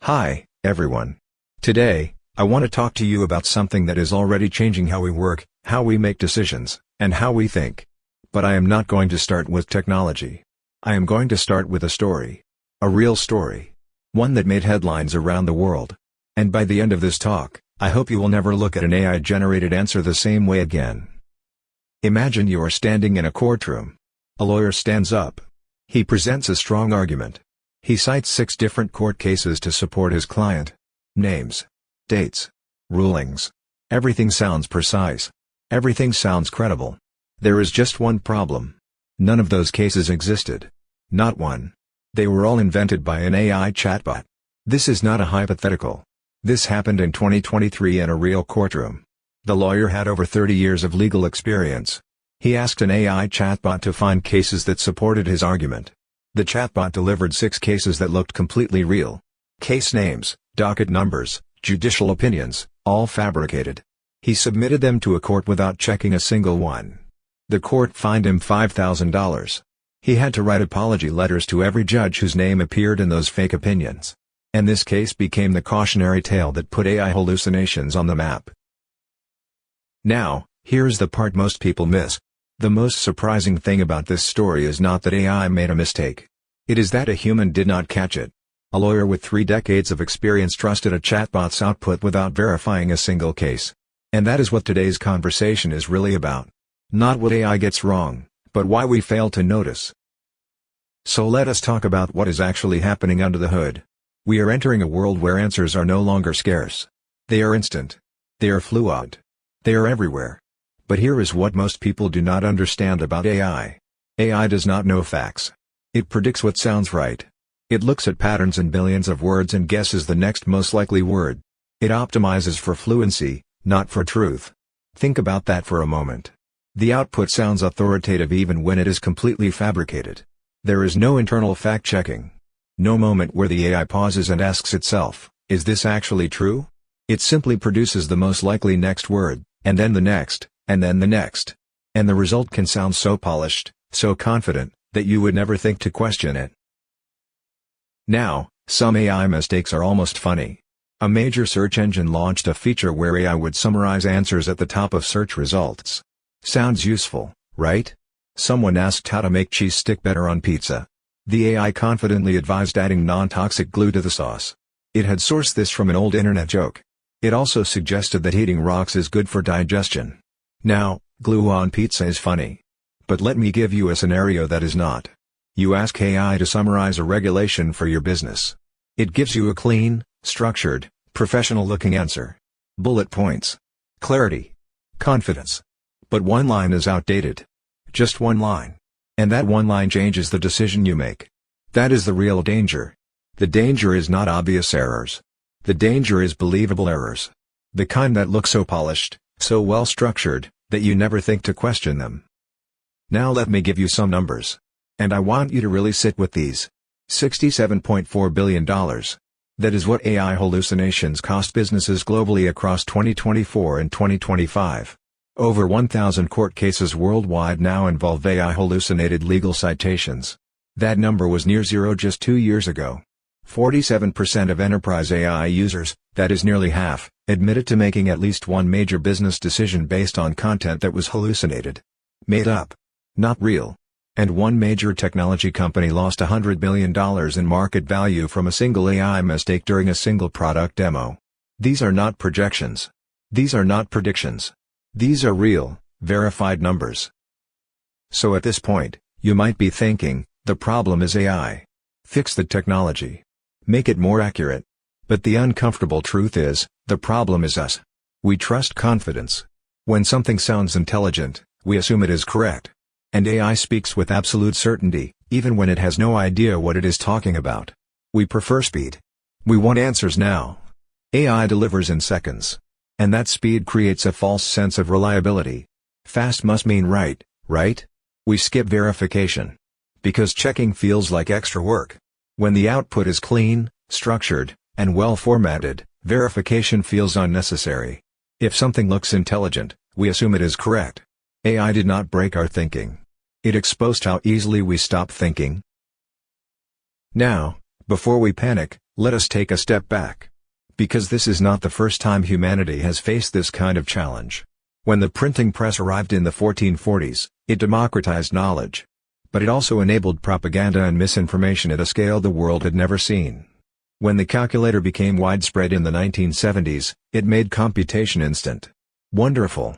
Hi, everyone. Today, I want to talk to you about something that is already changing how we work, how we make decisions, and how we think. But I am not going to start with technology. I am going to start with a story. A real story. One that made headlines around the world. And by the end of this talk, I hope you will never look at an AI-generated answer the same way again. Imagine you are standing in a courtroom. A lawyer stands up. He presents a strong argument. He cites 6 different court cases to support his client. Names. Dates. Rulings. Everything sounds precise. Everything sounds credible. There is just one problem. None of those cases existed. Not one. They were all invented by an AI chatbot. This is not a hypothetical. This happened in 2023 in a real courtroom. The lawyer had over 30 years of legal experience. He asked an AI chatbot to find cases that supported his argument. The chatbot delivered 6 cases that looked completely real. Case names, docket numbers, judicial opinions, all fabricated. He submitted them to a court without checking a single one. The court fined him $5,000. He had to write apology letters to every judge whose name appeared in those fake opinions. And this case became the cautionary tale that put AI hallucinations on the map. Now, here's the part most people miss. The most surprising thing about this story is not that AI made a mistake. It is that a human did not catch it. A lawyer with 3 decades of experience trusted a chatbot's output without verifying a single case. And that is what today's conversation is really about. Not what AI gets wrong, but why we fail to notice. So let us talk about what is actually happening under the hood. We are entering a world where answers are no longer scarce. They are instant. They are fluid. They are everywhere. But here is what most people do not understand about AI. AI does not know facts. It predicts what sounds right. It looks at patterns in billions of words and guesses the next most likely word. It optimizes for fluency, not for truth. Think about that for a moment. The output sounds authoritative even when it is completely fabricated. There is no internal fact-checking. No moment where the AI pauses and asks itself, is this actually true? It simply produces the most likely next word, and then the next, and then the next. And the result can sound so polished, so confident, that you would never think to question it. Now, some AI mistakes are almost funny. A major search engine launched a feature where AI would summarize answers at the top of search results. Sounds useful, right? Someone asked how to make cheese stick better on pizza. The AI confidently advised adding non-toxic glue to the sauce. It had sourced this from an old internet joke. It also suggested that eating rocks is good for digestion. Now, glue on pizza is funny. But let me give you a scenario that is not. You ask AI to summarize a regulation for your business. It gives you a clean, structured, professional-looking answer. Bullet points. Clarity. Confidence. But one line is outdated. Just one line. And that one line changes the decision you make. That is the real danger. The danger is not obvious errors. The danger is believable errors. The kind that look so polished, so well structured, that you never think to question them. Now let me give you some numbers. And I want you to really sit with these. $67.4 billion. That is what AI hallucinations cost businesses globally across 2024 and 2025. Over 1,000 court cases worldwide now involve AI hallucinated legal citations. That number was near zero just 2 years ago. 47% of enterprise AI users, that is nearly half, admitted to making at least one major business decision based on content that was hallucinated. Made up. Not real. And one major technology company lost $100 billion in market value from a single AI mistake during a single product demo. These are not projections. These are not predictions. These are real, verified numbers. So at this point, you might be thinking, the problem is AI. Fix the technology. Make it more accurate. But the uncomfortable truth is, the problem is us. We trust confidence. When something sounds intelligent, we assume it is correct. And AI speaks with absolute certainty, even when it has no idea what it is talking about. We prefer speed. We want answers now. AI delivers in seconds. And that speed creates a false sense of reliability. Fast must mean right, right? We skip verification. Because checking feels like extra work. When the output is clean, structured, and well formatted, verification feels unnecessary. If something looks intelligent, we assume it is correct. AI did not break our thinking. It exposed how easily we stop thinking. Now, Before we panic, let us take a step back. Because this is not the first time humanity has faced this kind of challenge. When the printing press arrived in the 1440s, it democratized knowledge. But it also enabled propaganda and misinformation at a scale the world had never seen. When the calculator became widespread in the 1970s, it made computation instant. Wonderful.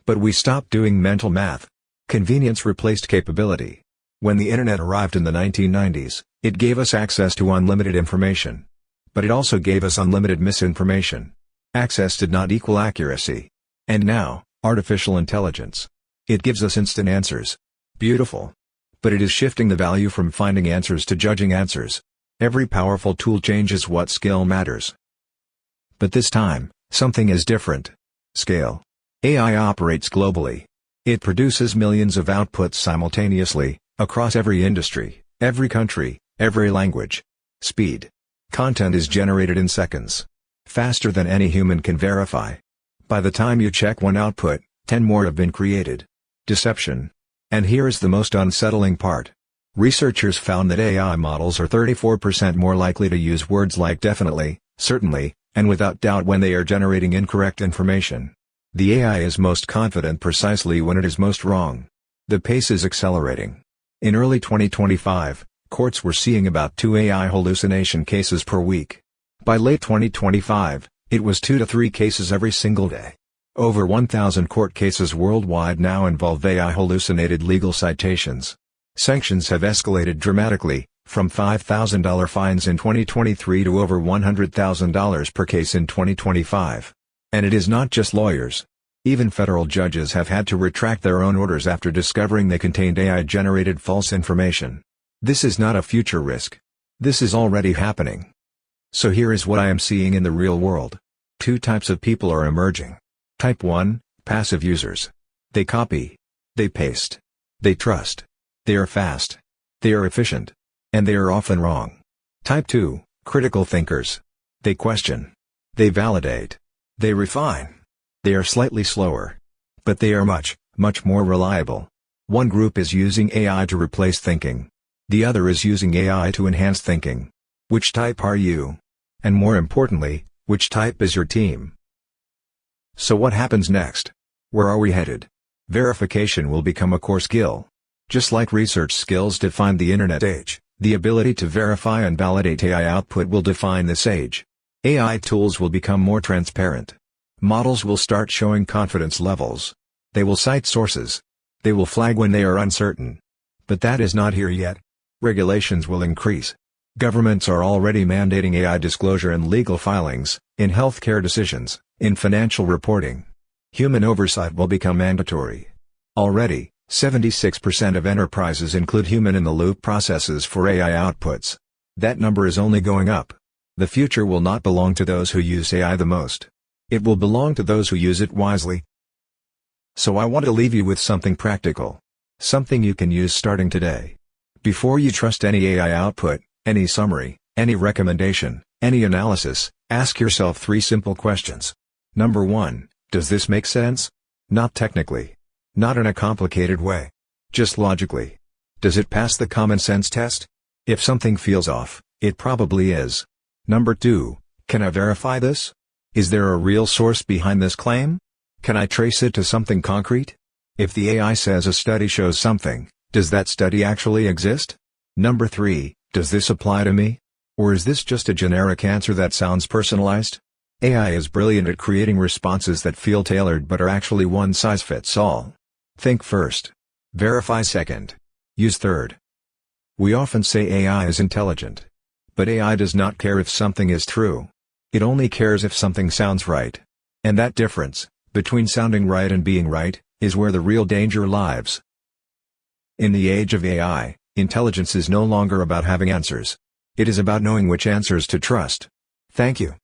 But we stopped doing mental math. Convenience replaced capability. When the internet arrived in the 1990s, it gave us access to unlimited information. But it also gave us unlimited misinformation. Access did not equal accuracy. And now, artificial intelligence. It gives us instant answers. Beautiful. But it is shifting the value from finding answers to judging answers. Every powerful tool changes what skill matters. But this time, something is different. Scale. AI operates globally. It produces millions of outputs simultaneously, across every industry, every country, every language. Speed. Content is generated in seconds. Faster than any human can verify. By the time you check one output, 10 more have been created. Deception. And here is the most unsettling part. Researchers found that AI models are 34% more likely to use words like definitely, certainly, and without doubt when they are generating incorrect information. The AI is most confident precisely when it is most wrong. The pace is accelerating. In early 2025, courts were seeing about 2 AI hallucination cases per week. By late 2025, it was 2 to 3 cases every single day. Over 1,000 court cases worldwide now involve AI hallucinated legal citations. Sanctions have escalated dramatically, from $5,000 fines in 2023 to over $100,000 per case in 2025. And it is not just lawyers. Even federal judges have had to retract their own orders after discovering they contained AI-generated false information. This is not a future risk. This is already happening. So here is what I am seeing in the real world. 2 types of people are emerging. Type 1, passive users. They copy. They paste. They trust. They are fast. They are efficient. And they are often wrong. Type 2, critical thinkers. They question. They validate. They refine. They are slightly slower. But they are much, much more reliable. One group is using AI to replace thinking. The other is using AI to enhance thinking. Which type are you? And more importantly, which type is your team? So what happens next? Where are we headed? Verification will become a core skill. Just like research skills define the internet age, the ability to verify and validate AI output will define this age. AI tools will become more transparent. Models will start showing confidence levels. They will cite sources. They will flag when they are uncertain. But that is not here yet. Regulations will increase. Governments are already mandating AI disclosure in legal filings, in healthcare decisions, in financial reporting. Human oversight will become mandatory. Already, 76% of enterprises include human-in-the-loop processes for AI outputs. That number is only going up. The future will not belong to those who use AI the most. It will belong to those who use it wisely. So I want to leave you with something practical. Something you can use starting today. Before you trust any AI output, any summary, any recommendation, any analysis, ask yourself 3 simple questions. Number 1, does this make sense? Not technically. Not in a complicated way. Just logically. Does it pass the common sense test? If something feels off, it probably is. Number 2, can I verify this? Is there a real source behind this claim? Can I trace it to something concrete? If the AI says a study shows something, does that study actually exist? Number 3, does this apply to me? Or is this just a generic answer that sounds personalized? AI is brilliant at creating responses that feel tailored but are actually one size fits all. Think first. Verify second. Use third. We often say AI is intelligent. But AI does not care if something is true. It only cares if something sounds right. And that difference, between sounding right and being right, is where the real danger lies. In the age of AI, intelligence is no longer about having answers. It is about knowing which answers to trust. Thank you.